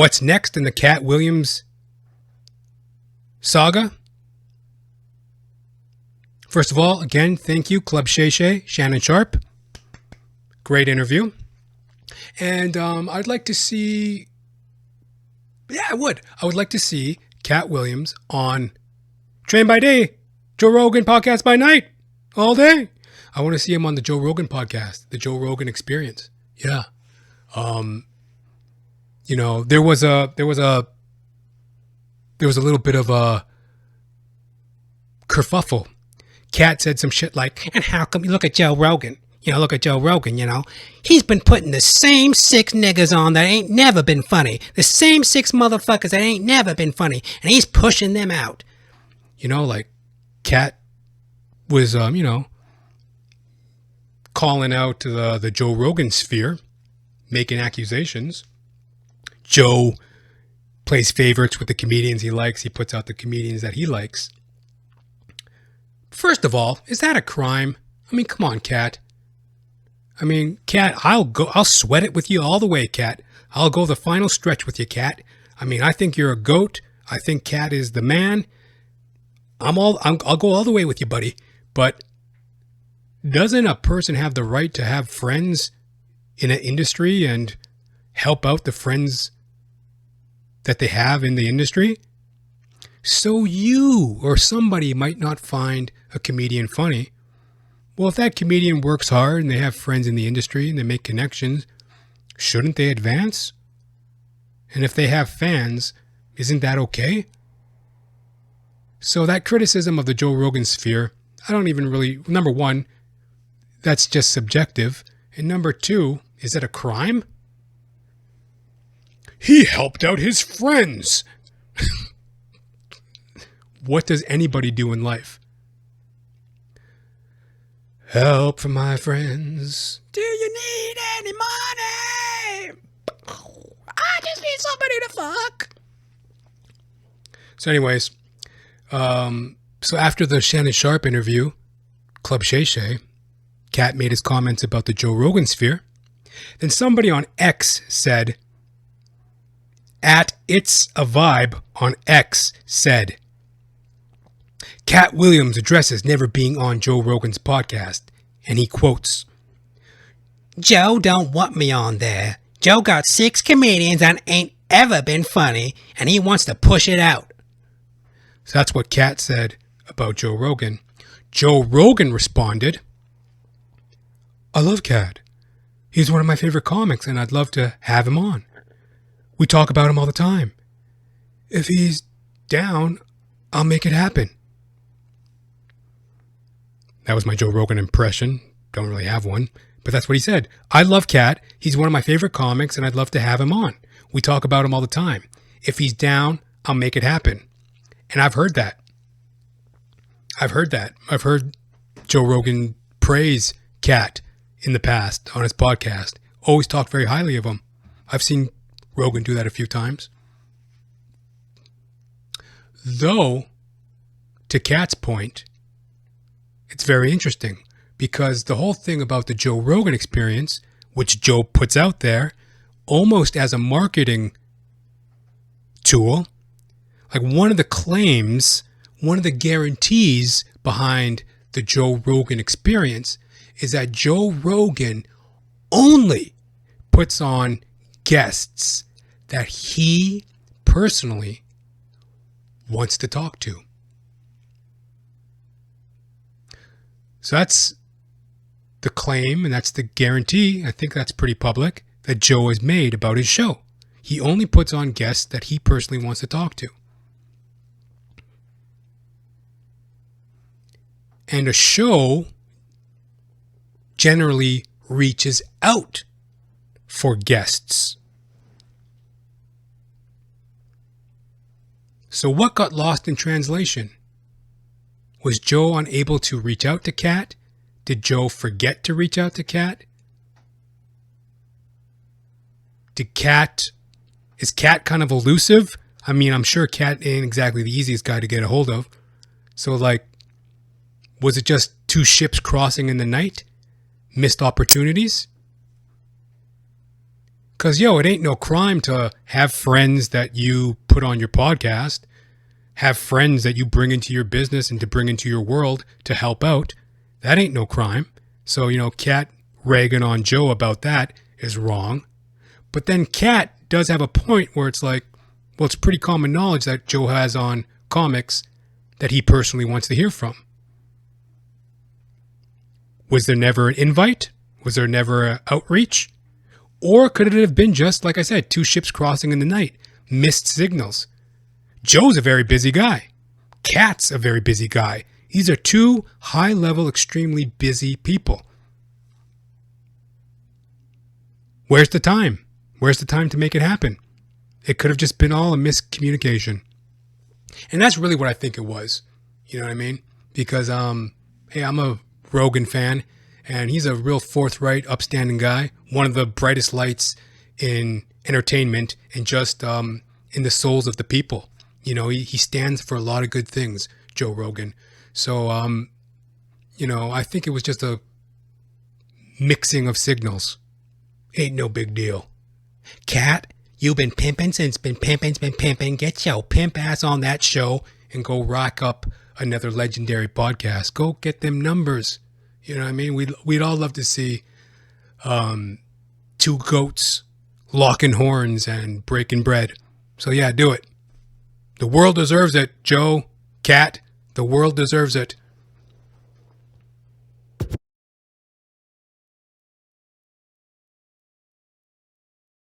What's next in the Katt Williams saga? First of all, again, thank you, Club Shay Shay, Shannon Sharp. Great interview. And I'd like to see... Yeah, I would. I would like to see Katt Williams on Train by Day, Joe Rogan Podcast by Night, all day. I want to see him on the Joe Rogan Podcast, the Joe Rogan Experience. Yeah. You know, there was a little bit of a kerfuffle. Katt said some shit like, and how come you look at Joe Rogan? You know, look at Joe Rogan, you know. He's been putting the same 6 niggas on that ain't never been funny. The same 6 motherfuckers that ain't never been funny. And he's pushing them out. You know, like, Katt was, you know, calling out to the Joe Rogan sphere, making accusations. Joe plays favorites with the comedians he likes. He puts out the comedians that he likes. First of all, is that a crime? I mean, come on, Katt. I mean, Katt, I'll sweat it with you all the way, Katt. I'll go the final stretch with you, Katt. I mean, I think you're a goat. I think Katt is the man. I'll go all the way with you, buddy. But doesn't a person have the right to have friends in an industry and help out the friends that they have in the industry? So you or somebody might not find a comedian funny. Well, if that comedian works hard and they have friends in the industry and they make connections, shouldn't they advance? And if they have fans, isn't that okay? So that criticism of the Joe Rogan sphere, I don't even really... Number one, that's just subjective. And number two, is it a crime? He helped out his friends. What does anybody do in life? Help from my friends. Do you need any money? I just need somebody to fuck. So anyways, so after the Shannon Sharp interview, Club Shay Shay, Katt made his comments about the Joe Rogan sphere. Then somebody on X said, at It's a Vibe on X said, Katt Williams addresses never being on Joe Rogan's podcast, and he quotes, Joe don't want me on there. Joe got 6 comedians that ain't ever been funny, and he wants to push it out. So that's what Katt said about Joe Rogan. Joe Rogan responded, I love Katt. He's one of my favorite comics, and I'd love to have him on. We talk about him all the time. If he's down, I'll make it happen. That was my Joe Rogan impression. Don't really have one, but that's what he said. I love Katt. He's one of my favorite comics, and I'd love to have him on. We talk about him all the time. If he's down, I'll make it happen. And I've heard that. I've heard Joe Rogan praise Katt in the past on his podcast. Always talked very highly of him. I've seen Rogan do that a few times. Though, to Katt's point, it's very interesting because the whole thing about the Joe Rogan experience, which Joe puts out there almost as a marketing tool, like one of the claims, one of the guarantees behind the Joe Rogan experience is that Joe Rogan only puts on guests that he personally wants to talk to. So that's the claim and that's the guarantee. I think that's pretty public that Joe has made about his show. He only puts on guests that he personally wants to talk to. And a show generally reaches out for guests. So what got lost in translation? Was Joe unable to reach out to Katt? Did Joe forget to reach out to Katt? Is Katt kind of elusive? I mean, I'm sure Katt ain't exactly the easiest guy to get a hold of. So like, was it just 2 ships crossing in the night? Missed opportunities? Because, it ain't no crime to have friends that you put on your podcast, have friends that you bring into your business and to bring into your world to help out. That ain't no crime. So, Katt ragging on Joe about that is wrong. But then Katt does have a point where it's like, well, it's pretty common knowledge that Joe has on comics that he personally wants to hear from. Was there never an invite? Was there never an outreach? Or could it have been just, like I said, two ships crossing in the night, missed signals? Joe's a very busy guy. Katt's a very busy guy. These are two high-level, extremely busy people. Where's the time? Where's the time to make it happen? It could have just been all a miscommunication. And that's really what I think it was. You know what I mean? Because, hey, I'm a Rogan fan, and he's a real forthright, upstanding guy. One of the brightest lights in entertainment and just in the souls of the people. He stands for a lot of good things, Joe Rogan. So, I think it was just a mixing of signals. Ain't no big deal. Katt, you've been pimping since been pimping. Get your pimp ass on that show and go rock up another legendary podcast. Go get them numbers. You know what I mean? We'd all love to see two goats locking horns and breaking bread. So yeah, do it. The world deserves it, Joe, Katt. The world deserves it.